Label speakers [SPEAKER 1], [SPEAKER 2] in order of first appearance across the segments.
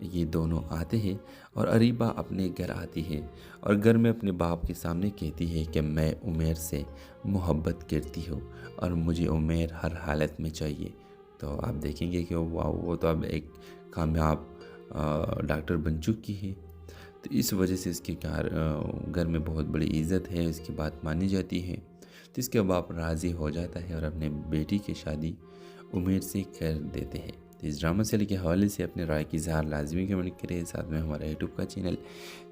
[SPEAKER 1] یہ دونوں آتے ہیں اور اریبہ اپنے گھر آتی ہے اور گھر میں اپنے باپ کے سامنے کہتی ہے کہ میں عمیر سے محبت کرتی ہوں اور مجھے عمیر ہر حالت میں چاہیے۔ تو آپ دیکھیں گے کہ وہ تو اب ایک کامیاب ڈاکٹر بن چکی ہے، تو اس وجہ سے اس کے گھر میں بہت بڑی عزت ہے، اس کی بات مانی جاتی ہے۔ تو اس کے باپ راضی ہو جاتا ہے اور اپنے بیٹی کی شادی عمیر سے کر دیتے ہیں۔ تو اس ڈرامہ سیریل کے حوالے سے اپنے رائے کی اظہار لازمی کمنٹ کریں، ساتھ میں ہمارا یوٹیوب کا چینل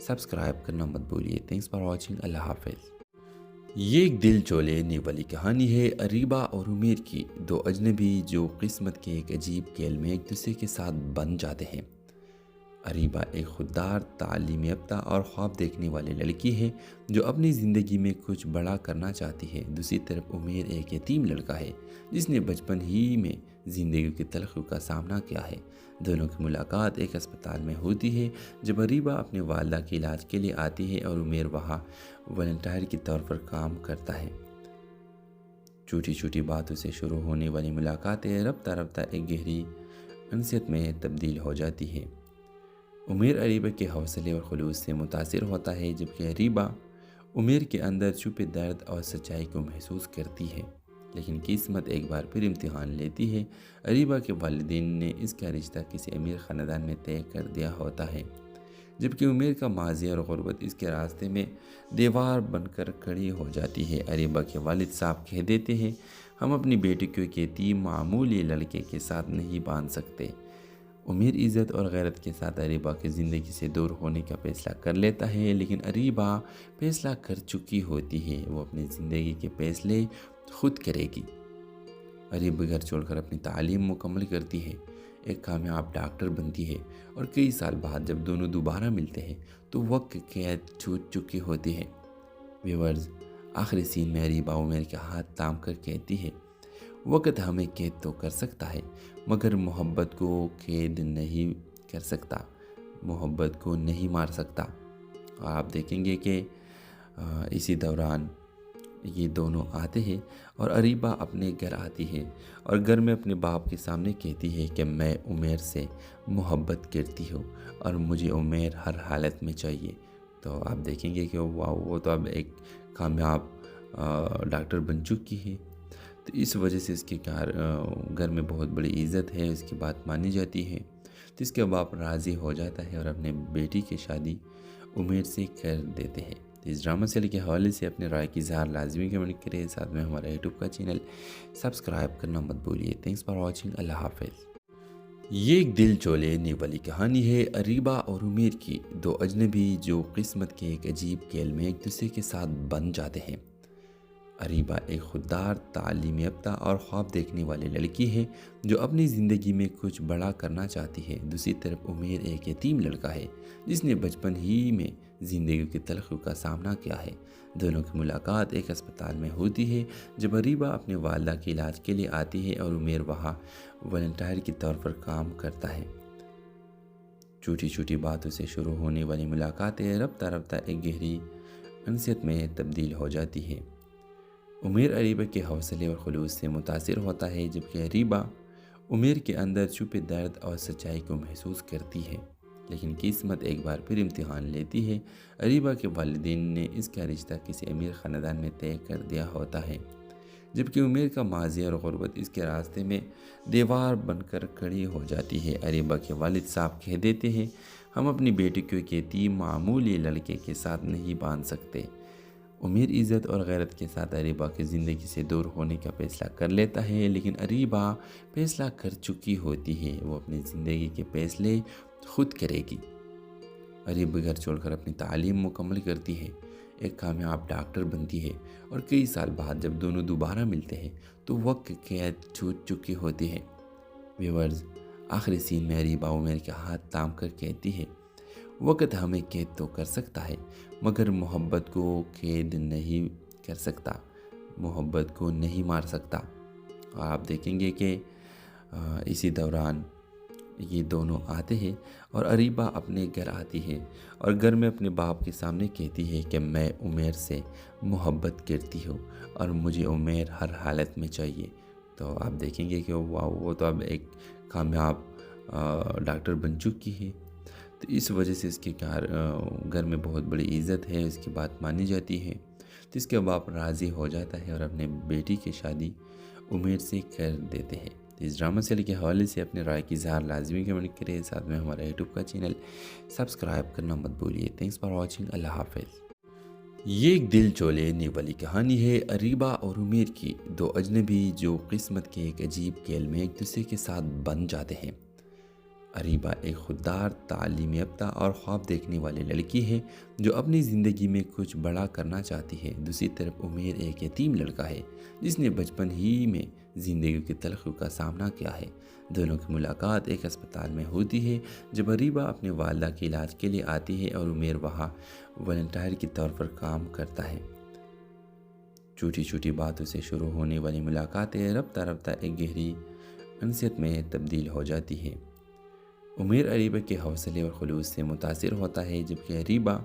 [SPEAKER 1] سبسکرائب کرنا مت بھولیے۔ تھینکس فار واچنگ، اللہ حافظ۔ یہ ایک دل چو لینے والی کہانی ہے اریبہ اور عمیر کی، دو اجنبی جو قسمت کے ایک عجیب کھیل میں ایک دوسرے کے ساتھ بن جاتے ہیں۔ اریبہ ایک خوددار، تعلیم یافتہ اور خواب دیکھنے والی لڑکی ہے جو اپنی زندگی میں کچھ بڑا کرنا چاہتی ہے۔ دوسری طرف عمیر ایک یتیم لڑکا ہے جس نے بچپن ہی میں زندگی کی تلخیوں کا سامنا کیا ہے۔ دونوں کی ملاقات ایک اسپتال میں ہوتی ہے جب اریبہ اپنے والدہ کے علاج کے لیے آتی ہے اور عمیر وہاں والنٹیئر کے طور پر کام کرتا ہے۔ چھوٹی چھوٹی باتوں سے شروع ہونے والی ملاقاتیں رفتہ رفتہ ایک گہری انسیت میں تبدیل ہو جاتی ہے۔ عمیر اریبہ کے حوصلے اور خلوص سے متاثر ہوتا ہے، جبکہ اریبہ عمیر کے اندر چھپے درد اور سچائی کو محسوس کرتی ہے۔ لیکن قسمت ایک بار پھر امتحان لیتی ہے۔ اریبہ کے والدین نے اس کا رشتہ کسی امیر خاندان میں طے کر دیا ہوتا ہے، جبکہ عمیر کا ماضی اور غربت اس کے راستے میں دیوار بن کر کھڑی ہو جاتی ہے۔ اریبہ کے والد صاحب کہہ دیتے ہیں، ہم اپنی بیٹی کو ایک یتیم معمولی لڑکے کے ساتھ نہیں باندھ سکتے۔ عمیر عزت اور غیرت کے ساتھ اریبہ کی زندگی سے دور ہونے کا فیصلہ کر لیتا ہے، لیکن اریبہ فیصلہ کر چکی ہوتی ہے، وہ اپنی زندگی کے فیصلے خود کرے گی۔ اریبہ گھر چھوڑ کر اپنی تعلیم مکمل کرتی ہے، ایک کامیاب ڈاکٹر بنتی ہے، اور کئی سال بعد جب دونوں دوبارہ ملتے ہیں تو وقت قید چھوٹ چکی ہوتی ہے۔ ویورز، آخری سین میں اریبہ عمیر کے ہاتھ تھام کر کہتی ہے، وقت ہمیں قید تو کر سکتا ہے مگر محبت کو قید نہیں کر سکتا، محبت کو نہیں مار سکتا۔ اور آپ دیکھیں گے کہ اسی دوران یہ دونوں آتے ہیں اور اریبہ اپنے گھر آتی ہے اور گھر میں اپنے باپ کے سامنے کہتی ہے کہ میں عمیر سے محبت کرتی ہوں اور مجھے عمیر ہر حالت میں چاہیے۔ تو آپ دیکھیں گے کہ وہ تو اب ایک کامیاب ڈاکٹر بن چکی ہے، تو اس وجہ سے اس کے گھر میں بہت بڑی عزت ہے، اس کی بات مانی جاتی ہے۔ تو اس کے باپ راضی ہو جاتا ہے اور اپنے بیٹی کی شادی عمیر سے کر دیتے ہیں۔ تو اس ڈرامہ سیریل کے حوالے سے اپنے رائے کی اظہار لازمی کمنٹ کریں، ساتھ میں ہمارا یوٹیوب کا چینل سبسکرائب کرنا مت بھولیے۔ تھینکس فار واچنگ، اللہ حافظ۔ یہ ایک دل چو لینے والی کہانی ہے اریبہ اور عمیر کی، دو اجنبی جو قسمت کے ایک عجیب کھیل میں ایک دوسرے کے ساتھ بن جاتے ہیں۔ اریبہ ایک خوددار، تعلیم یافتہ اور خواب دیکھنے والی لڑکی ہے جو اپنی زندگی میں کچھ بڑا کرنا چاہتی ہے۔ دوسری طرف عمیر ایک یتیم لڑکا ہے جس نے بچپن ہی میں زندگی کی تلخیوں کا سامنا کیا ہے۔ دونوں کی ملاقات ایک اسپتال میں ہوتی ہے جب اریبہ اپنے والدہ کے علاج کے لیے آتی ہے اور عمیر وہاں والنٹیئر کے طور پر کام کرتا ہے۔ چھوٹی چھوٹی باتوں سے شروع ہونے والی ملاقاتیں رفتہ رفتہ ایک گہری انسیت میں تبدیل ہو جاتی ہے۔ عمیر اریبہ کے حوصلے اور خلوص سے متاثر ہوتا ہے، جبکہ اریبہ عمیر کے اندر چھپے درد اور سچائی کو محسوس کرتی ہے۔ لیکن قسمت ایک بار پھر امتحان لیتی ہے۔ اریبہ کے والدین نے اس کا رشتہ کسی امیر خاندان میں طے کر دیا ہوتا ہے، جبکہ عمیر کا ماضی اور غربت اس کے راستے میں دیوار بن کر کھڑی ہو جاتی ہے۔ اریبہ کے والد صاحب کہہ دیتے ہیں، ہم اپنی بیٹی کو ایک یتیم معمولی لڑکے کے ساتھ نہیں باندھ سکتے۔ عمیر عزت اور غیرت کے ساتھ اریبہ کی زندگی سے دور ہونے کا فیصلہ کر لیتا ہے، لیکن اریبہ فیصلہ کر چکی ہوتی ہے، وہ اپنی زندگی کے فیصلے خود کرے گی۔ اریبہ گھر چھوڑ کر اپنی تعلیم مکمل کرتی ہے، ایک کامیاب ڈاکٹر بنتی ہے، اور کئی سال بعد جب دونوں دوبارہ ملتے ہیں تو وقت قید چھوٹ چکی ہوتی ہے۔ ویورز، آخری سین میں اریبہ عمیر کے ہاتھ تھام کر کہتی ہے، وقت ہمیں قید تو کر سکتا ہے مگر محبت کو قید نہیں کر سکتا، محبت کو نہیں مار سکتا۔ اور آپ دیکھیں گے کہ اسی دوران یہ دونوں آتے ہیں اور اریبہ اپنے گھر آتی ہے اور گھر میں اپنے باپ کے سامنے کہتی ہے کہ میں عمیر سے محبت کرتی ہوں اور مجھے عمیر ہر حالت میں چاہیے۔ تو آپ دیکھیں گے کہ وہ تو اب ایک کامیاب ڈاکٹر بن چکی ہے، تو اس وجہ سے اس کے گھر میں بہت بڑی عزت ہے، اس کی بات مانی جاتی ہے۔ تو اس کے باپ راضی ہو جاتا ہے اور اپنے بیٹی کی شادی عمیر سے کر دیتے ہیں۔ تو اس ڈرامہ سیریل کے حوالے سے اپنے رائے کی اظہار لازمی کمنٹ کریں، ساتھ میں ہمارا یوٹیوب کا چینل سبسکرائب کرنا مت بھولیے۔ تھینکس فار واچنگ، اللہ حافظ۔ یہ ایک دل چو لینے والی کہانی ہے اریبہ اور عمیر کی، دو اجنبی جو قسمت کے ایک عجیب کھیل میں ایک دوسرے کے ساتھ بن جاتے ہیں۔ اریبہ ایک خوددار، تعلیم یافتہ اور خواب دیکھنے والی لڑکی ہے جو اپنی زندگی میں کچھ بڑا کرنا چاہتی ہے۔ دوسری طرف عمیر ایک یتیم لڑکا ہے جس نے بچپن ہی میں زندگی کی تلخیوں کا سامنا کیا ہے۔ دونوں کی ملاقات ایک اسپتال میں ہوتی ہے جب اریبہ اپنے والدہ کے علاج کے لیے آتی ہے اور عمیر وہاں والنٹیئر کے طور پر کام کرتا ہے۔ چھوٹی چھوٹی باتوں سے شروع ہونے والی ملاقاتیں رفتہ رفتہ ایک گہری انسیت میں تبدیل ہو جاتی ہے۔ عمیر اریبہ کے حوصلے اور خلوص سے متاثر ہوتا ہے، جبکہ اریبہ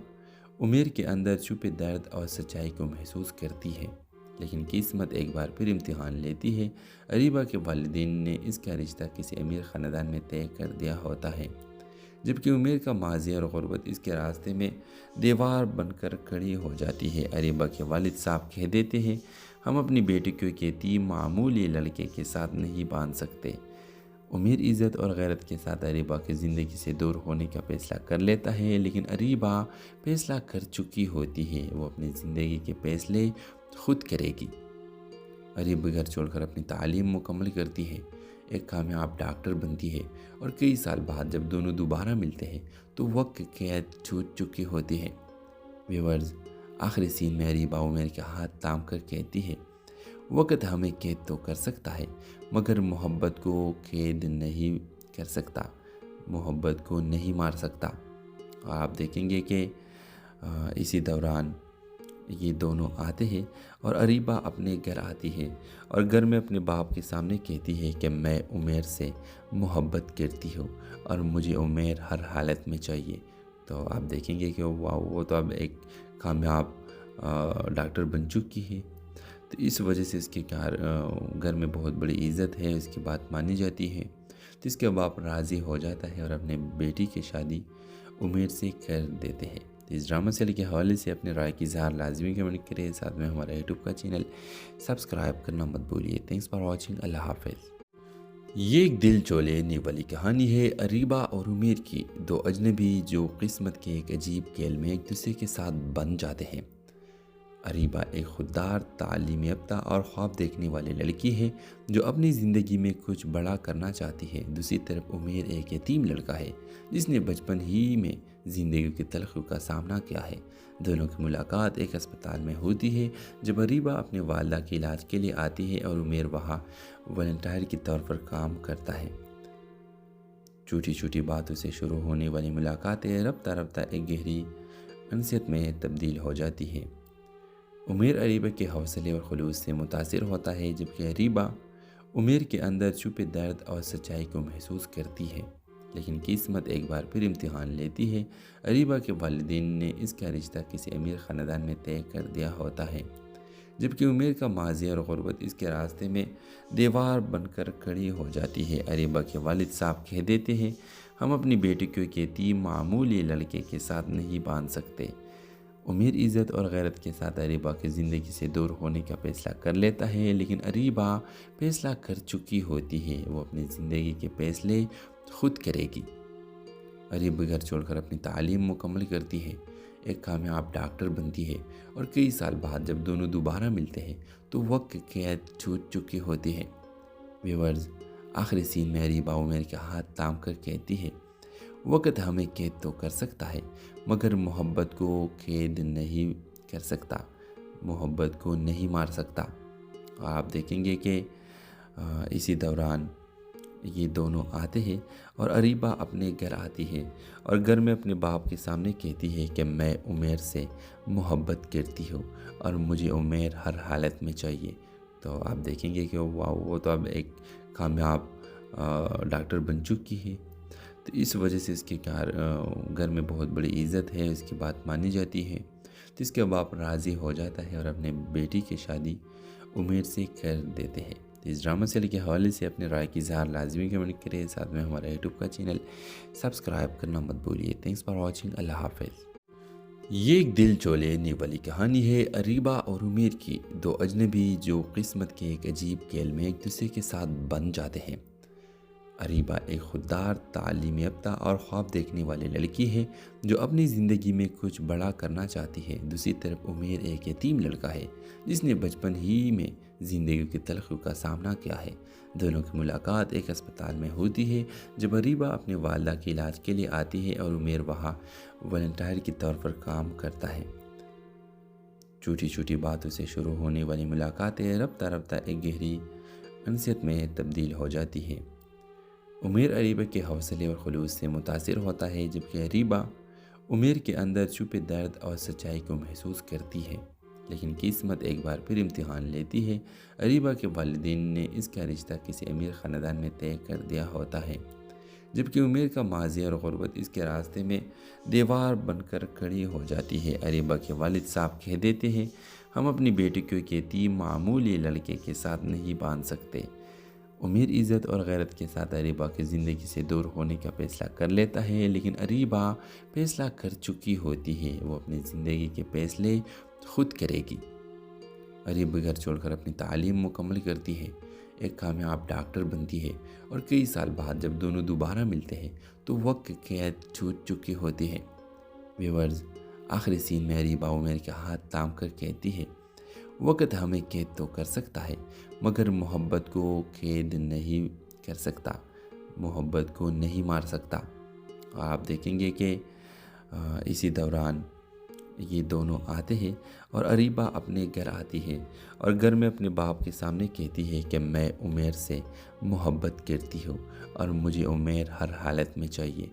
[SPEAKER 1] عمیر کے اندر چھپے درد اور سچائی کو محسوس کرتی ہے۔ لیکن قسمت ایک بار پھر امتحان لیتی ہے۔ اریبہ کے والدین نے اس کا رشتہ کسی امیر خاندان میں طے کر دیا ہوتا ہے، جبکہ عمیر کا ماضی اور غربت اس کے راستے میں دیوار بن کر کھڑی ہو جاتی ہے۔ اریبہ کے والد صاحب کہہ دیتے ہیں، ہم اپنی بیٹی کو ایک یتیم معمولی لڑکے کے ساتھ نہیں باندھ سکتے۔ عمیر عزت اور غیرت کے ساتھ اریبہ کی زندگی سے دور ہونے کا فیصلہ کر لیتا ہے، لیکن اریبہ فیصلہ کر چکی ہوتی ہے، وہ اپنی زندگی کے فیصلے خود کرے گی۔ اریبہ گھر چھوڑ کر اپنی تعلیم مکمل کرتی ہے، ایک کامیاب ڈاکٹر بنتی ہے، اور کئی سال بعد جب دونوں دوبارہ ملتے ہیں تو وقت کی قید چھوٹ چکی ہوتی ہے۔ ویورز، آخری سین میں اریبہ عمیر کے ہاتھ تھام کر کہتی ہے، وقت ہمیں قید تو کر سکتا ہے مگر محبت کو قید نہیں کر سکتا، محبت کو نہیں مار سکتا۔ اور آپ دیکھیں گے کہ اسی دوران یہ دونوں آتے ہیں اور اریبہ اپنے گھر آتی ہے اور گھر میں اپنے باپ کے سامنے کہتی ہے کہ میں عمیر سے محبت کرتی ہوں اور مجھے عمیر ہر حالت میں چاہیے۔ تو آپ دیکھیں گے کہ وہ تو اب ایک کامیاب ڈاکٹر بن چکی ہے۔ تو اس وجہ سے اس کے گھر میں بہت بڑی عزت ہے، اس کی بات مانی جاتی ہے۔ تو اس کے باپ راضی ہو جاتا ہے اور اپنے بیٹی کی شادی عمیر سے کر دیتے ہیں۔ تو اس ڈرامہ سیریل کے حوالے سے اپنے رائے کی اظہار لازمی کمنٹ کریں، ساتھ میں ہمارا یوٹیوب کا چینل سبسکرائب کرنا مت بھولیے۔ تھینکس فار واچنگ، اللہ حافظ۔ یہ ایک دل چو لینے والی کہانی ہے اریبہ اور عمیر کی، دو اجنبی جو قسمت کے ایک عجیب کھیل میں ایک دوسرے کے ساتھ بن جاتے ہیں۔ اریبہ ایک خوددار، تعلیم یافتہ اور خواب دیکھنے والی لڑکی ہے جو اپنی زندگی میں کچھ بڑا کرنا چاہتی ہے۔ دوسری طرف عمیر ایک یتیم لڑکا ہے جس نے بچپن ہی میں زندگی کی تلخیوں کا سامنا کیا ہے۔ دونوں کی ملاقات ایک اسپتال میں ہوتی ہے جب اریبہ اپنے والدہ کے علاج کے لیے آتی ہے اور عمیر وہاں والنٹیئر کے طور پر کام کرتا ہے۔ چھوٹی چھوٹی باتوں سے شروع ہونے والی ملاقاتیں رفتہ رفتہ ایک گہری انسیت میں تبدیل ہو جاتی ہے۔ عمیر اریبہ کے حوصلے اور خلوص سے متاثر ہوتا ہے، جبکہ اریبہ عمیر کے اندر چھپے درد اور سچائی کو محسوس کرتی ہے۔ لیکن قسمت ایک بار پھر امتحان لیتی ہے۔ اریبہ کے والدین نے اس کا رشتہ کسی امیر خاندان میں طے کر دیا ہوتا ہے، جبکہ عمیر کا ماضی اور غربت اس کے راستے میں دیوار بن کر کھڑی ہو جاتی ہے۔ اریبہ کے والد صاحب کہہ دیتے ہیں، ہم اپنی بیٹی کو ایک یتیم معمولی لڑکے کے ساتھ نہیں باندھ سکتے۔ عمیر عزت اور غیرت کے ساتھ اریبہ کی زندگی سے دور ہونے کا فیصلہ کر لیتا ہے، لیکن اریبہ فیصلہ کر چکی ہوتی ہے، وہ اپنی زندگی کے فیصلے خود کرے گی۔ اریبہ گھر چھوڑ کر اپنی تعلیم مکمل کرتی ہے، ایک کامیاب ڈاکٹر بنتی ہے، اور کئی سال بعد جب دونوں دوبارہ ملتے ہیں تو وقت کی قید چھوٹ چکی ہوتی ہے۔ ویورز، آخری سین میں اریبہ عمیر کے ہاتھ تھام کر کہتی ہے، وقت ہمیں قید تو کر سکتا ہے مگر محبت کو قید نہیں کر سکتا، محبت کو نہیں مار سکتا۔ اور آپ دیکھیں گے کہ اسی دوران یہ دونوں آتے ہیں اور اریبہ اپنے گھر آتی ہے اور گھر میں اپنے باپ کے سامنے کہتی ہے کہ میں عمیر سے محبت کرتی ہوں اور مجھے عمیر ہر حالت میں چاہیے۔ تو آپ دیکھیں گے کہ وہ تو اب ایک کامیاب ڈاکٹر بن چکی ہے۔ تو اس وجہ سے اس کے گھر میں بہت بڑی عزت ہے، اس کی بات مانی جاتی ہے۔ تو اس کے باپ راضی ہو جاتا ہے اور اپنے بیٹی کی شادی عمیر سے کر دیتے ہیں۔ تو اس ڈرامہ سیریل کے حوالے سے اپنے رائے کی اظہار لازمی کمنٹ کریں، ساتھ میں ہمارا یوٹیوب کا چینل سبسکرائب کرنا مت بھولیے۔ تھینکس فار واچنگ، اللہ حافظ۔ یہ ایک دل چو لینے والی کہانی ہے اریبہ اور عمیر کی، دو اجنبی جو قسمت کے ایک عجیب کھیل میں ایک دوسرے کے ساتھ بن جاتے ہیں۔ اریبہ ایک خوددار، تعلیم یافتہ اور خواب دیکھنے والی لڑکی ہے جو اپنی زندگی میں کچھ بڑا کرنا چاہتی ہے۔ دوسری طرف عمیر ایک یتیم لڑکا ہے جس نے بچپن ہی میں زندگی کی تلخیوں کا سامنا کیا ہے۔ دونوں کی ملاقات ایک اسپتال میں ہوتی ہے جب اریبہ اپنے والدہ کے علاج کے لیے آتی ہے اور عمیر وہاں والنٹیئر کے طور پر کام کرتا ہے۔ چھوٹی چھوٹی باتوں سے شروع ہونے والی ملاقاتیں رفتہ رفتہ ایک گہری انسیت میں تبدیل ہو جاتی ہے۔ عمیر اریبہ کے حوصلے اور خلوص سے متاثر ہوتا ہے، جبکہ اریبہ عمیر کے اندر چھپے درد اور سچائی کو محسوس کرتی ہے۔ لیکن قسمت ایک بار پھر امتحان لیتی ہے۔ اریبہ کے والدین نے اس کا رشتہ کسی امیر خاندان میں طے کر دیا ہوتا ہے، جبکہ عمیر کا ماضی اور غربت اس کے راستے میں دیوار بن کر کھڑی ہو جاتی ہے۔ اریبہ کے والد صاحب کہہ دیتے ہیں، ہم اپنی بیٹی کو ایک یتیم معمولی لڑکے کے ساتھ نہیں باندھ سکتے۔ عمیر عزت اور غیرت کے ساتھ اریبہ کی زندگی سے دور ہونے کا فیصلہ کر لیتا ہے، لیکن اریبہ فیصلہ کر چکی ہوتی ہے، وہ اپنی زندگی کے فیصلے خود کرے گی۔ اریبہ گھر چھوڑ کر اپنی تعلیم مکمل کرتی ہے، ایک کامیاب ڈاکٹر بنتی ہے، اور کئی سال بعد جب دونوں دوبارہ ملتے ہیں تو وقت کی قید چھوٹ چکی ہوتی ہے۔ ویورز، آخری سین میں اریبہ عمیر کے ہاتھ تھام کر کہتی ہے، وقت ہمیں قید تو کر سکتا ہے مگر محبت کو قید نہیں کر سکتا، محبت کو نہیں مار سکتا۔ اور آپ دیکھیں گے کہ اسی دوران یہ دونوں آتے ہیں اور اریبہ اپنے گھر آتی ہے اور گھر میں اپنے باپ کے سامنے کہتی ہے کہ میں عمیر سے محبت کرتی ہوں اور مجھے عمیر ہر حالت میں چاہیے۔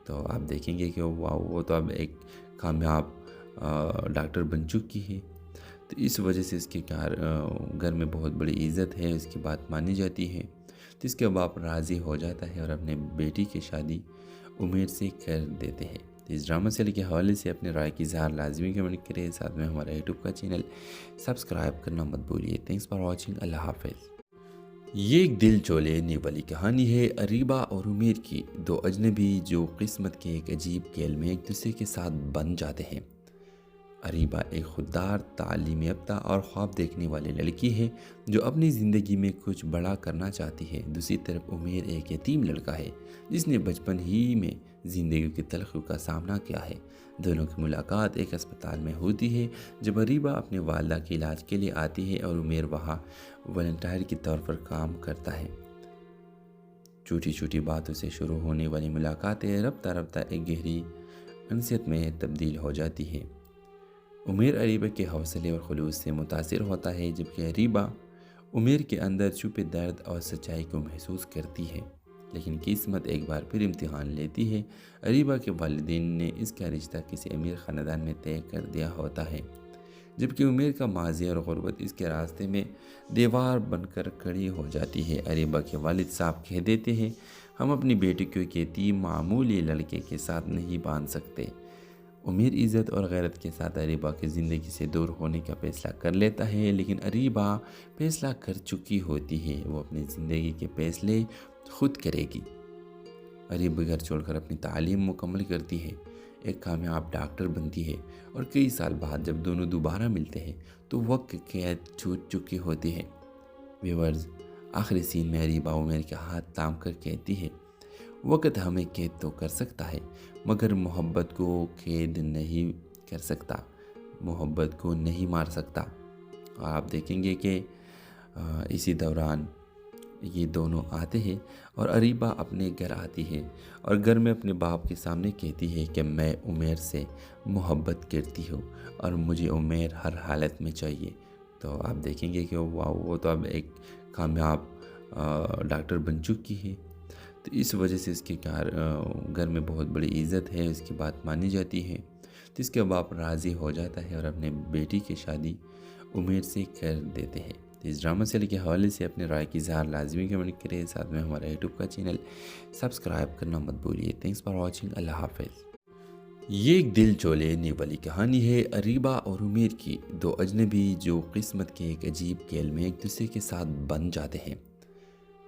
[SPEAKER 1] تو آپ دیکھیں گے کہ وہ تو اب ایک کامیاب ڈاکٹر بن چکی ہے، تو اس وجہ سے اس کے گھر میں بہت بڑی عزت ہے، اس کی بات مانی جاتی ہے، تو اس کے باپ راضی ہو جاتا ہے اور اپنے بیٹی کی شادی عمیر سے کر دیتے ہیں۔ تو اس ڈرامہ سیریل کے حوالے سے اپنے رائے کی اظہار لازمی کمنٹ کریں، ساتھ میں ہمارا یوٹیوب کا چینل سبسکرائب کرنا مت بھولیے۔ تھینکس فار واچنگ، اللہ حافظ۔ یہ ایک دل چو لینے والی کہانی ہے اریبہ اور عمیر کی، دو اجنبی جو قسمت کے ایک عجیب کھیل میں ایک دوسرے کے ساتھ بن جاتے ہیں۔ اریبہ ایک خوددار، تعلیم یافتہ اور خواب دیکھنے والی لڑکی ہے جو اپنی زندگی میں کچھ بڑا کرنا چاہتی ہے۔ دوسری طرف عمیر ایک یتیم لڑکا ہے جس نے بچپن ہی میں زندگی کی تلخیوں کا سامنا کیا ہے۔ دونوں کی ملاقات ایک اسپتال میں ہوتی ہے جب اریبہ اپنے والدہ کے علاج کے لیے آتی ہے اور عمیر وہاں والنٹیئر کے طور پر کام کرتا ہے۔ چھوٹی چھوٹی باتوں سے شروع ہونے والی ملاقاتیں رفتہ رفتہ ایک گہری انسیت میں تبدیل ہو جاتی ہے۔ عمیر اریبہ کے حوصلے اور خلوص سے متاثر ہوتا ہے، جبکہ اریبہ عمیر کے اندر چھپے درد اور سچائی کو محسوس کرتی ہے۔ لیکن قسمت ایک بار پھر امتحان لیتی ہے۔ اریبہ کے والدین نے اس کا رشتہ کسی امیر خاندان میں طے کر دیا ہوتا ہے، جبکہ عمیر کا ماضی اور غربت اس کے راستے میں دیوار بن کر کھڑی ہو جاتی ہے۔ اریبہ کے والد صاحب کہہ دیتے ہیں، ہم اپنی بیٹی کو ایک یتیم معمولی لڑکے کے ساتھ نہیں باندھ سکتے۔ عمیر عزت اور غیرت کے ساتھ اریبہ کی زندگی سے دور ہونے کا فیصلہ کر لیتا ہے، لیکن اریبہ فیصلہ کر چکی ہوتی ہے، وہ اپنی زندگی کے فیصلے خود کرے گی۔ اریبہ گھر چھوڑ کر اپنی تعلیم مکمل کرتی ہے، ایک کامیاب ڈاکٹر بنتی ہے، اور کئی سال بعد جب دونوں دوبارہ ملتے ہیں تو وقت کی قید چھوٹ چکی ہوتی ہے۔ ویورز، آخری سین میں اریبہ عمیر کے ہاتھ تھام کر کہتی ہے، وقت ہمیں قید تو کر سکتا ہے مگر محبت کو قید نہیں کر سکتا، محبت کو نہیں مار سکتا۔ اور آپ دیکھیں گے کہ اسی دوران یہ دونوں آتے ہیں اور اریبہ اپنے گھر آتی ہے اور گھر میں اپنے باپ کے سامنے کہتی ہے کہ میں عمیر سے محبت کرتی ہوں اور مجھے عمیر ہر حالت میں چاہیے۔ تو آپ دیکھیں گے کہ وہ تو اب ایک کامیاب ڈاکٹر بن چکی ہے، تو اس وجہ سے اس کے گھر میں بہت بڑی عزت ہے، اس کی بات مانی جاتی ہے، تو اس کے باپ راضی ہو جاتا ہے اور اپنے بیٹی کی شادی عمیر سے کر دیتے ہیں۔ تو اس ڈرامہ سیریل کے حوالے سے اپنے رائے کی اظہار لازمی کمنٹ کریں، ساتھ میں ہمارا یوٹیوب کا چینل سبسکرائب کرنا مت بھولیے۔ تھینکس فار واچنگ، اللہ حافظ۔ یہ ایک دل چو لینے والی کہانی ہے اریبہ اور عمیر کی، دو اجنبی جو قسمت کے ایک عجیب کھیل میں ایک دوسرے کے ساتھ بن جاتے ہیں۔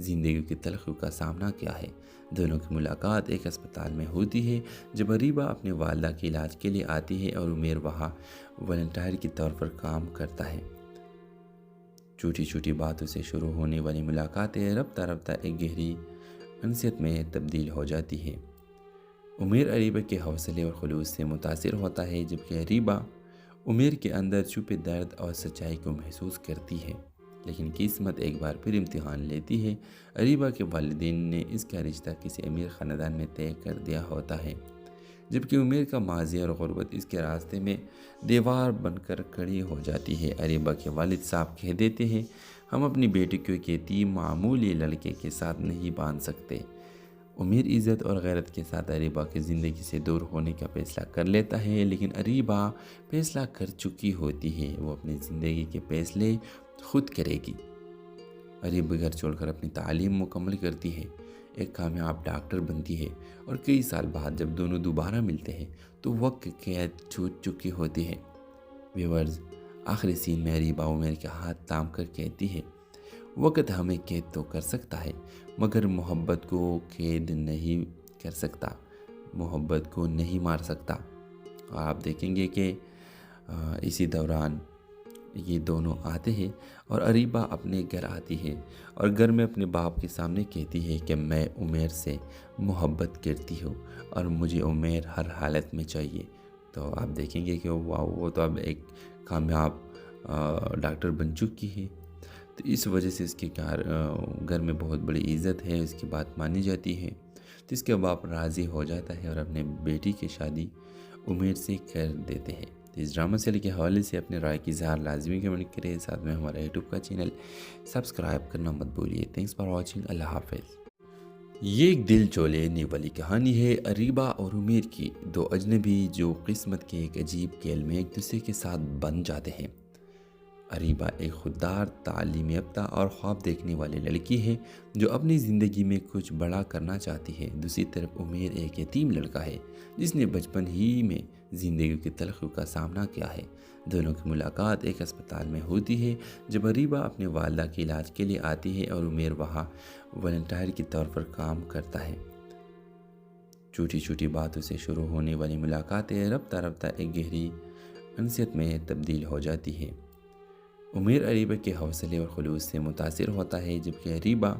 [SPEAKER 1] زندگی کی تلخیوں کا سامنا کیا ہے۔ دونوں کی ملاقات ایک اسپتال میں ہوتی ہے جب اریبہ اپنے والدہ کے علاج کے لیے آتی ہے اور عمیر وہاں والنٹیئر کے طور پر کام کرتا ہے۔ چھوٹی چھوٹی باتوں سے شروع ہونے والی ملاقاتیں رفتہ رفتہ ایک گہری انسیت میں تبدیل ہو جاتی ہے۔ عمیر اریبہ کے حوصلے اور خلوص سے متاثر ہوتا ہے، جبکہ اریبہ عمیر کے اندر چھپے درد اور سچائی کو محسوس کرتی ہے۔ لیکن قسمت ایک بار پھر امتحان لیتی ہے۔ اریبہ کے والدین نے اس کا رشتہ کسی امیر خاندان میں طے کر دیا ہوتا ہے، جبکہ عمیر کا ماضی اور غربت اس کے راستے میں دیوار بن کر کھڑی ہو جاتی ہے۔ اریبہ کے والد صاحب کہہ دیتے ہیں، ہم اپنی بیٹی کو ایک یتیم معمولی لڑکے کے ساتھ نہیں باندھ سکتے۔ عمیر عزت اور غیرت کے ساتھ اریبہ کی زندگی سے دور ہونے کا فیصلہ کر لیتا ہے، لیکن اریبہ فیصلہ کر چکی ہوتی ہے، وہ اپنی زندگی کے فیصلے خود کرے گی۔ اریبہ گھر چھوڑ کر اپنی تعلیم مکمل کرتی ہے، ایک کامیاب ڈاکٹر بنتی ہے، اور کئی سال بعد جب دونوں دوبارہ ملتے ہیں تو وقت قید چھوٹ چکی ہوتی ہے۔ ویورز، آخری سین میں اریبہ عمیر کے ہاتھ تھام کر کہتی ہے، وقت ہمیں قید تو کر سکتا ہے مگر محبت کو قید نہیں کر سکتا، محبت کو نہیں مار سکتا۔ اور آپ دیکھیں گے کہ اسی دوران یہ دونوں آتے ہیں اور اریبہ اپنے گھر آتی ہے اور گھر میں اپنے باپ کے سامنے کہتی ہے کہ میں عمیر سے محبت کرتی ہوں اور مجھے عمیر ہر حالت میں چاہیے۔ تو آپ دیکھیں گے کہ وہ تو اب ایک کامیاب ڈاکٹر بن چکی ہے، تو اس وجہ سے اس کے گھر میں بہت بڑی عزت ہے، اس کی بات مانی جاتی ہے، تو اس کے باپ راضی ہو جاتا ہے اور اپنے بیٹی کی شادی عمیر سے کر دیتے ہیں۔ تو اس ڈرامہ سیریل کے حوالے سے اپنے رائے کی اظہار لازمی کمنٹ کریں، ساتھ میں ہمارا یوٹیوب کا چینل سبسکرائب کرنا مت بھولیے۔ تھینکس فار واچنگ، اللہ حافظ۔ یہ ایک دل چو لینے والی کہانی ہے اریبہ اور عمیر کی، دو اجنبی جو قسمت کے ایک عجیب کھیل میں ایک دوسرے کے ساتھ بن جاتے ہیں۔ اریبہ ایک خوددار، تعلیم یافتہ اور خواب دیکھنے والی لڑکی ہے جو اپنی زندگی میں کچھ بڑا کرنا چاہتی ہے۔ دوسری طرف عمیر ایک یتیم لڑکا ہے جس نے بچپن ہی میں زندگی کی تلخیوں کا سامنا کیا ہے۔ دونوں کی ملاقات ایک اسپتال میں ہوتی ہے جب اریبہ اپنے والدہ کے علاج کے لیے آتی ہے اور عمیر وہاں والنٹیئر کے طور پر کام کرتا ہے۔ چھوٹی چھوٹی باتوں سے شروع ہونے والی ملاقاتیں رفتہ رفتہ ایک گہری انسیت میں تبدیل ہو جاتی ہے۔ عمیر اریبہ کے حوصلے اور خلوص سے متاثر ہوتا ہے، جبکہ اریبہ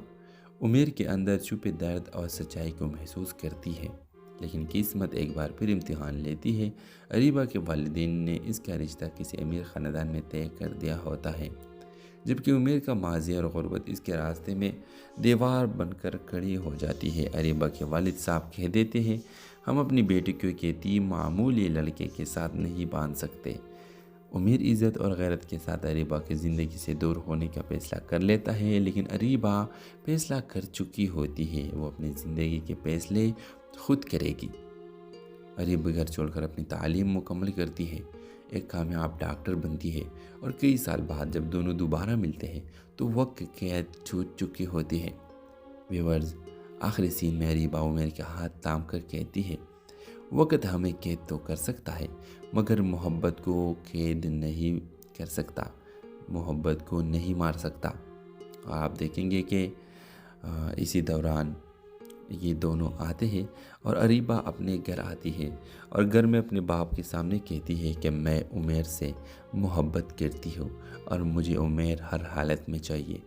[SPEAKER 1] عمیر کے اندر چھپے درد اور سچائی کو محسوس کرتی ہے۔ لیکن قسمت ایک بار پھر امتحان لیتی ہے۔ اریبہ کے والدین نے اس کا رشتہ کسی امیر خاندان میں طے کر دیا ہوتا ہے، جبکہ عمیر کا ماضی اور غربت اس کے راستے میں دیوار بن کر کھڑی ہو جاتی ہے۔ اریبہ کے والد صاحب کہہ دیتے ہیں، ہم اپنی بیٹی کو ایک یتیم معمولی لڑکے کے ساتھ نہیں باندھ سکتے۔ عمیر عزت اور غیرت کے ساتھ اریبہ کی زندگی سے دور ہونے کا فیصلہ کر لیتا ہے، لیکن اریبہ فیصلہ کر چکی ہوتی ہے، وہ اپنی زندگی کے فیصلے خود کرے گی۔ اریبہ گھر چھوڑ کر اپنی تعلیم مکمل کرتی ہے، ایک کامیاب ڈاکٹر بنتی ہے، اور کئی سال بعد جب دونوں دوبارہ ملتے ہیں تو وقت قید چھوٹ چکی ہوتی ہے۔ ویورز، آخری سین میں اریبہ عمیر کے ہاتھ تھام کر کہتی ہے، وقت ہمیں قید تو کر سکتا ہے مگر محبت کو قید نہیں کر سکتا، محبت کو نہیں مار سکتا۔ اور آپ دیکھیں گے کہ اسی دوران یہ دونوں آتے ہیں اور اریبہ اپنے گھر آتی ہے اور گھر میں اپنے باپ کے سامنے کہتی ہے کہ میں عمیر سے محبت کرتی ہوں اور مجھے عمیر ہر حالت میں چاہیے۔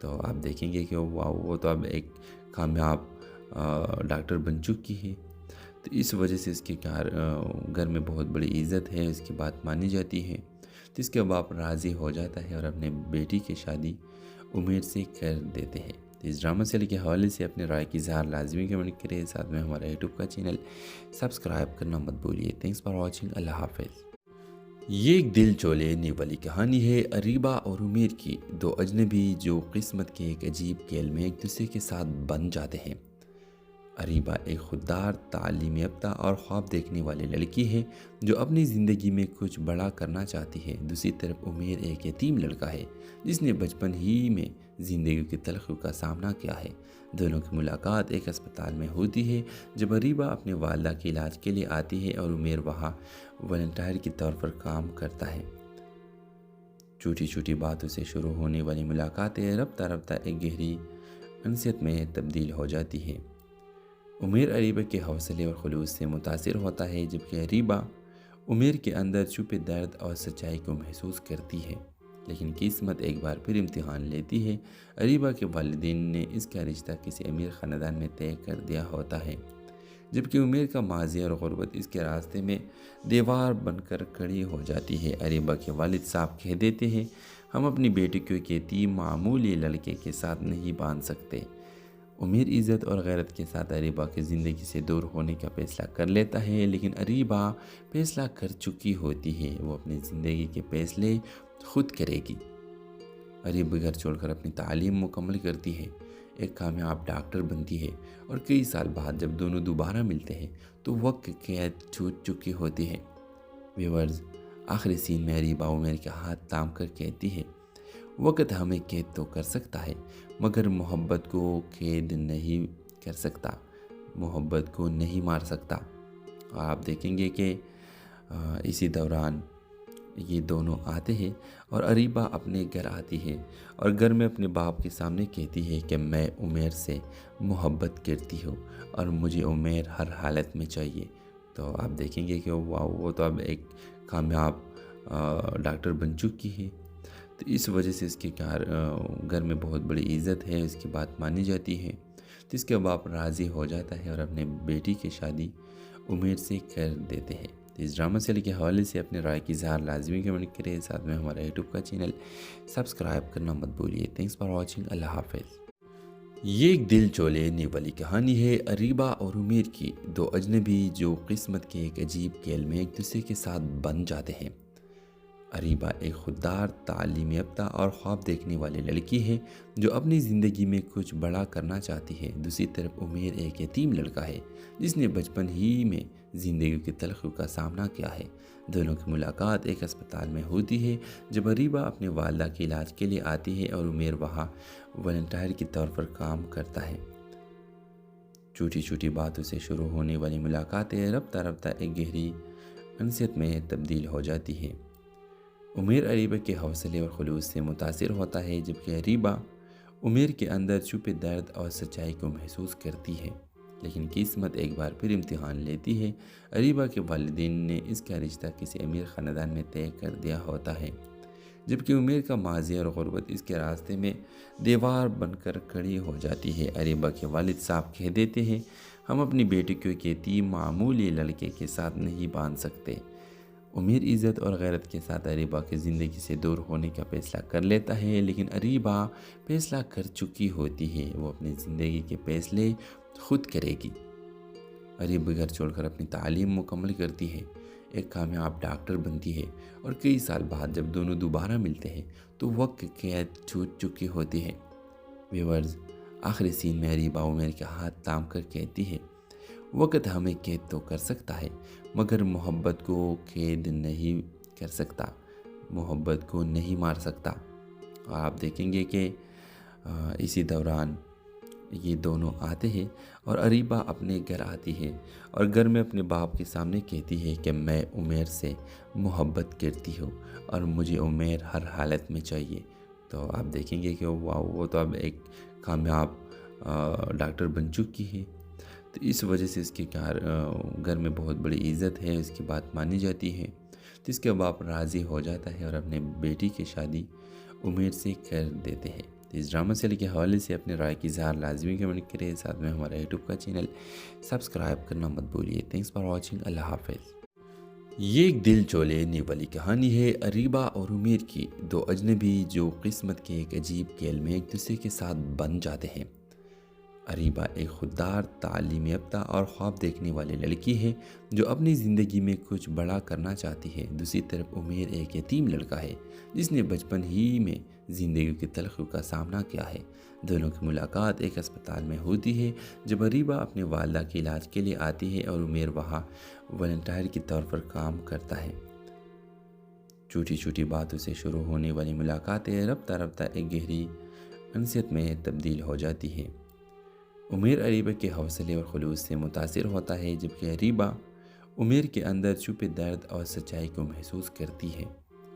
[SPEAKER 1] تو آپ دیکھیں گے کہ وہ تو اب ایک کامیاب ڈاکٹر بن چکی ہے، تو اس وجہ سے اس کے گھر میں بہت بڑی عزت ہے، اس کی بات مانی جاتی ہے، تو اس کے باپ راضی ہو جاتا ہے اور اپنے بیٹی کی شادی عمیر سے کر دیتے ہیں۔ تو اس ڈرامہ سیریل کے حوالے سے اپنے رائے کی اظہار لازمی کمنٹ کریں، ساتھ میں ہمارا یوٹیوب کا چینل سبسکرائب کرنا مت بھولیے۔ تھینکس فار واچنگ، اللہ حافظ۔ یہ ایک دل چو لینے والی کہانی ہے اریبہ اور عمیر کی، دو اجنبی جو قسمت کے ایک عجیب کھیل میں ایک دوسرے کے ساتھ بن جاتے ہیں۔ اریبہ ایک خوددار، تعلیم یافتہ اور خواب دیکھنے والی لڑکی ہے جو اپنی زندگی میں کچھ بڑا کرنا چاہتی ہے۔ دوسری طرف عمیر ایک یتیم لڑکا ہے جس نے بچپن ہی میں زندگی کی تلخیوں کا سامنا کیا ہے۔ دونوں کی ملاقات ایک اسپتال میں ہوتی ہے جب اریبہ اپنے والدہ کے علاج کے لیے آتی ہے اور عمیر وہاں والنٹیئر کے طور پر کام کرتا ہے۔ چھوٹی چھوٹی باتوں سے شروع ہونے والی ملاقاتیں رفتہ رفتہ ایک گہری انسیت میں تبدیل ہو جاتی ہے۔ عمیر اریبہ کے حوصلے اور خلوص سے متاثر ہوتا ہے، جبکہ اریبہ عمیر کے اندر چھپے درد اور سچائی کو محسوس کرتی ہے۔ لیکن قسمت ایک بار پھر امتحان لیتی ہے۔ اریبہ کے والدین نے اس کا رشتہ کسی امیر خاندان میں طے کر دیا ہوتا ہے، جبکہ عمیر کا ماضی اور غربت اس کے راستے میں دیوار بن کر کھڑی ہو جاتی ہے۔ اریبہ کے والد صاحب کہہ دیتے ہیں، ہم اپنی بیٹی کو ایک یتیم معمولی لڑکے کے ساتھ نہیں باندھ سکتے۔ عمیر عزت اور غیرت کے ساتھ اریبہ کی زندگی سے دور ہونے کا فیصلہ کر لیتا ہے، لیکن اریبہ فیصلہ کر چکی ہوتی ہے، وہ اپنی زندگی کے فیصلے خود کرے گی۔ اریبہ گھر چھوڑ کر اپنی تعلیم مکمل کرتی ہے، ایک کامیاب ڈاکٹر بنتی ہے، اور کئی سال بعد جب دونوں دوبارہ ملتے ہیں تو وقت قید چھوٹ چکی ہوتی ہے۔ ویورز، آخری سین میں اریبہ عمیر کے ہاتھ تھام کر کہتی ہے، وقت ہمیں قید تو کر سکتا ہے مگر محبت کو قید نہیں کر سکتا، محبت کو نہیں مار سکتا۔ اور آپ دیکھیں گے کہ اسی دوران یہ دونوں آتے ہیں اور اریبہ اپنے گھر آتی ہے اور گھر میں اپنے باپ کے سامنے کہتی ہے کہ میں عمیر سے محبت کرتی ہوں اور مجھے عمیر ہر حالت میں چاہیے۔ تو آپ دیکھیں گے کہ وہ تو اب ایک کامیاب ڈاکٹر بن چکی ہے، تو اس وجہ سے اس کے گھر میں بہت بڑی عزت ہے، اس کی بات مانی جاتی ہے، تو اس کے باپ راضی ہو جاتا ہے اور اپنے بیٹی کی شادی عمیر سے کر دیتے ہیں۔ تو اس ڈرامہ سیریل کے حوالے سے اپنے رائے کی اظہار لازمی کمنٹ کریں، ساتھ میں ہمارا یوٹیوب کا چینل سبسکرائب کرنا مت بھولیے۔ تھینکس فار واچنگ، اللہ حافظ۔ یہ ایک دل چولینے والی کہانی ہے اریبہ اور عمیر کی، دو اجنبی جو قسمت کے ایک عجیب کھیل میں ایک دوسرے کے ساتھ بن جاتے ہیں۔ اریبہ ایک خوددار، تعلیم یافتہ اور خواب دیکھنے والی لڑکی ہے جو اپنی زندگی میں کچھ بڑا کرنا چاہتی ہے۔ دوسری طرف عمیر ایک یتیم لڑکا ہے جس نے بچپن ہی میں زندگی کی تلخیوں کا سامنا کیا ہے۔ دونوں کی ملاقات ایک اسپتال میں ہوتی ہے جب اریبہ اپنے والدہ کے علاج کے لیے آتی ہے اور عمیر وہاں والنٹیئر کے طور پر کام کرتا ہے۔ چھوٹی چھوٹی باتوں سے شروع ہونے والی ملاقاتیں رفتہ رفتہ ایک گہری انسیت میں تبدیل ہو جاتی ہے۔ عمیر اریبہ کے حوصلے اور خلوص سے متاثر ہوتا ہے، جبکہ اریبہ عمیر کے اندر چھپے درد اور سچائی کو محسوس کرتی ہے۔ لیکن قسمت ایک بار پھر امتحان لیتی ہے۔ اریبہ کے والدین نے اس کا رشتہ کسی امیر خاندان میں طے کر دیا ہوتا ہے، جبکہ عمیر کا ماضی اور غربت اس کے راستے میں دیوار بن کر کھڑی ہو جاتی ہے۔ اریبہ کے والد صاحب کہہ دیتے ہیں، ہم اپنی بیٹی کو ایک یتیم معمولی لڑکے کے ساتھ نہیں باندھ سکتے۔ عمیر عزت اور غیرت کے ساتھ اریبہ کی زندگی سے دور ہونے کا فیصلہ کر لیتا ہے، لیکن اریبہ فیصلہ کر چکی ہوتی ہے، وہ اپنی زندگی کے فیصلے خود کرے گی۔ اریبہ گھر چھوڑ کر اپنی تعلیم مکمل کرتی ہے، ایک کامیاب ڈاکٹر بنتی ہے، اور کئی سال بعد جب دونوں دوبارہ ملتے ہیں تو وقت قید چھوٹ چکی ہوتی ہے۔ ویورز، آخری سین میں اریبہ عمیر کے ہاتھ تھام کر کہتی ہے، وقت ہمیں قید تو کر سکتا ہے مگر محبت کو قید نہیں کر سکتا، محبت کو نہیں مار سکتا۔ اور آپ دیکھیں گے کہ اسی دوران یہ دونوں آتے ہیں اور اریبہ اپنے گھر آتی ہے اور گھر میں اپنے باپ کے سامنے کہتی ہے کہ میں عمیر سے محبت کرتی ہوں اور مجھے عمیر ہر حالت میں چاہیے۔ تو آپ دیکھیں گے کہ وہ تو اب ایک کامیاب ڈاکٹر بن چکی ہے، تو اس وجہ سے اس کے گھر میں بہت بڑی عزت ہے، اس کی بات مانی جاتی ہے، تو اس کے باپ راضی ہو جاتا ہے اور اپنے بیٹی کی شادی عمیر سے کر دیتے ہیں۔ تو اس ڈرامہ سیریل کے حوالے سے اپنے رائے کی اظہار لازمی کمنٹ کریں، ساتھ میں ہمارا یوٹیوب کا چینل سبسکرائب کرنا مت بھولیے۔ تھینکس فار واچنگ، اللہ حافظ۔ یہ ایک دل چولینے والی کہانی ہے اریبہ اور عمیر کی، دو اجنبی جو قسمت کے ایک عجیب کھیل میں ایک دوسرے کے ساتھ بن جاتے ہیں۔ اریبہ ایک خوددار، تعلیم یافتہ اور خواب دیکھنے والی لڑکی ہے جو اپنی زندگی میں کچھ بڑا کرنا چاہتی ہے۔ دوسری طرف عمیر ایک یتیم لڑکا ہے جس نے بچپن ہی میں زندگی کی تلخیوں کا سامنا کیا ہے۔ دونوں کی ملاقات ایک اسپتال میں ہوتی ہے جب اریبہ اپنے والدہ کے علاج کے لیے آتی ہے اور عمیر وہاں والنٹیئر کے طور پر کام کرتا ہے۔ چھوٹی چھوٹی باتوں سے شروع ہونے والی ملاقاتیں رفتہ رفتہ ایک گہری انسیت میں تبدیل ہو جاتی ہے۔ عمیر اریبہ کے حوصلے اور خلوص سے متاثر ہوتا ہے، جبکہ اریبہ عمیر کے اندر چھپے درد اور سچائی کو محسوس کرتی ہے۔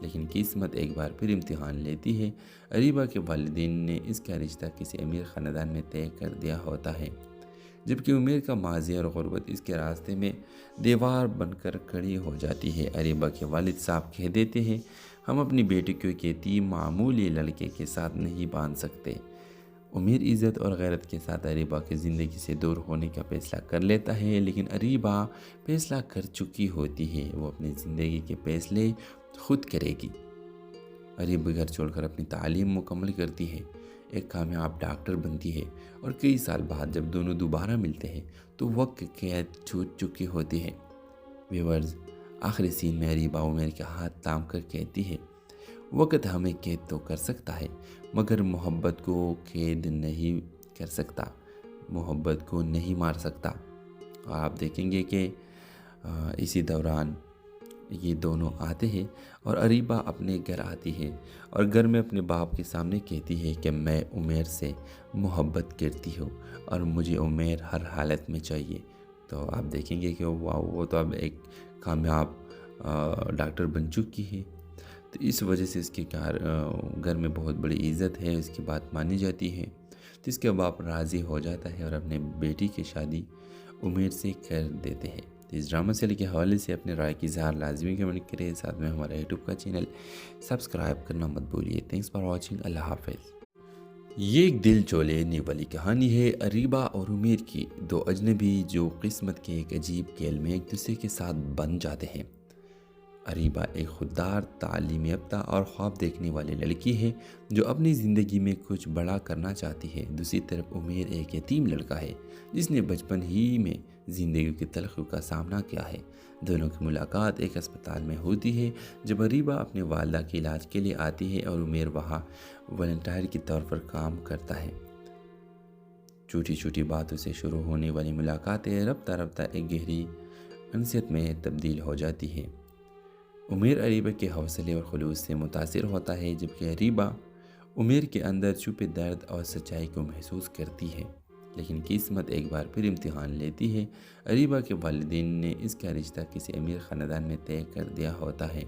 [SPEAKER 1] لیکن قسمت ایک بار پھر امتحان لیتی ہے۔ اریبہ کے والدین نے اس کا رشتہ کسی امیر خاندان میں طے کر دیا ہوتا ہے، جبکہ عمیر کا ماضی اور غربت اس کے راستے میں دیوار بن کر کھڑی ہو جاتی ہے۔ اریبہ کے والد صاحب کہہ دیتے ہیں، ہم اپنی بیٹی کو ایک یتیم معمولی لڑکے کے ساتھ نہیں باندھ سکتے۔ عمیر عزت اور غیرت کے ساتھ اریبہ کی زندگی سے دور ہونے کا فیصلہ کر لیتا ہے، لیکن اریبہ فیصلہ کر چکی ہوتی ہے، وہ اپنی زندگی کے فیصلے خود کرے گی۔ اریبہ گھر چھوڑ کر اپنی تعلیم مکمل کرتی ہے، ایک کامیاب ڈاکٹر بنتی ہے، اور کئی سال بعد جب دونوں دوبارہ ملتے ہیں تو وقت قید چھوٹ چکی ہوتی ہے۔ ویورز، آخری سین میں اریبہ عمیر کے ہاتھ تھام کر کہتی ہے، وقت ہمیں قید تو کر سکتا ہے مگر محبت کو قید نہیں کر سکتا، محبت کو نہیں مار سکتا۔ اور آپ دیکھیں گے کہ اسی دوران یہ دونوں آتے ہیں اور اریبہ اپنے گھر آتی ہے اور گھر میں اپنے باپ کے سامنے کہتی ہے کہ میں عمیر سے محبت کرتی ہوں اور مجھے عمیر ہر حالت میں چاہیے۔ تو آپ دیکھیں گے کہ وہ تو اب ایک کامیاب ڈاکٹر بن چکی ہے، تو اس وجہ سے اس کے گھر میں بہت بڑی عزت ہے، اس کی بات مانی جاتی ہے، تو اس کے باپ راضی ہو جاتا ہے اور اپنے بیٹی کی شادی عمیر سے کر دیتے ہیں۔ تو اس ڈرامہ سیریل کے حوالے سے اپنے رائے کی اظہار لازمی کمنٹ کریں، ساتھ میں ہمارا یوٹیوب کا چینل سبسکرائب کرنا مت بھولیے۔ تھینکس فار واچنگ، اللہ حافظ۔ یہ ایک دل چولینے والی کہانی ہے اریبہ اور عمیر کی، دو اجنبی جو قسمت کے ایک عجیب کھیل میں ایک دوسرے کے ساتھ بن جاتے ہیں۔ اریبہ ایک خوددار، تعلیم یافتہ اور خواب دیکھنے والی لڑکی ہے جو اپنی زندگی میں کچھ بڑا کرنا چاہتی ہے۔ دوسری طرف عمیر ایک یتیم لڑکا ہے جس نے بچپن ہی میں زندگی کی تلخیوں کا سامنا کیا ہے۔ دونوں کی ملاقات ایک اسپتال میں ہوتی ہے جب اریبہ اپنے والدہ کے علاج کے لیے آتی ہے اور عمیر وہاں والنٹیئر کے طور پر کام کرتا ہے۔ چھوٹی چھوٹی باتوں سے شروع ہونے والی ملاقاتیں رفتہ رفتہ ایک گہری انسیت میں تبدیل ہو جاتی ہے۔ عمیر اریبہ کے حوصلے اور خلوص سے متاثر ہوتا ہے، جبکہ اریبہ عمیر کے اندر چھپے درد اور سچائی کو محسوس کرتی ہے۔ لیکن قسمت ایک بار پھر امتحان لیتی ہے۔ اریبہ کے والدین نے اس کا رشتہ کسی امیر خاندان میں طے کر دیا ہوتا ہے،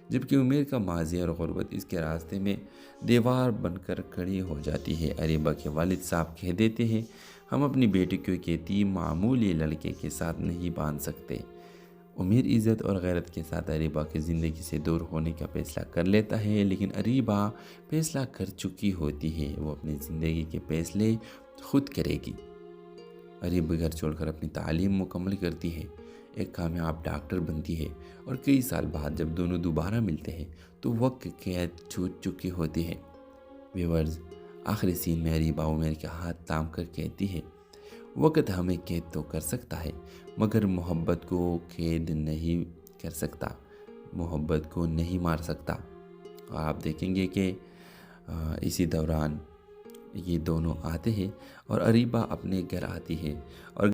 [SPEAKER 1] جبکہ عمیر کا ماضی اور غربت اس کے راستے میں دیوار بن کر کھڑی ہو جاتی ہے۔ اریبہ کے والد صاحب کہہ دیتے ہیں، ہم اپنی بیٹی کو ایک یتیم معمولی لڑکے کے ساتھ نہیں باندھ سکتے۔ عمیر عزت اور غیرت کے ساتھ اریبہ کی زندگی سے دور ہونے کا فیصلہ کر لیتا ہے، لیکن اریبہ فیصلہ کر چکی ہوتی ہے، وہ اپنی زندگی کے فیصلے خود کرے گی۔ اریبہ گھر چھوڑ کر اپنی تعلیم مکمل کرتی ہے، ایک کامیاب ڈاکٹر بنتی ہے، اور کئی سال بعد جب دونوں دوبارہ ملتے ہیں تو وقت قید چھوٹ چکی ہوتی ہے۔ ویورز، آخری سین میں اریبہ عمیر کے ہاتھ تھام کر کہتی ہے، وقت ہمیں قید تو کر سکتا ہے مگر محبت کو قید نہیں کر سکتا، محبت کو نہیں مار سکتا۔ اور آپ دیکھیں گے کہ اسی دوران یہ دونوں آتے ہیں اور اریبہ اپنے گھر آتی ہے اور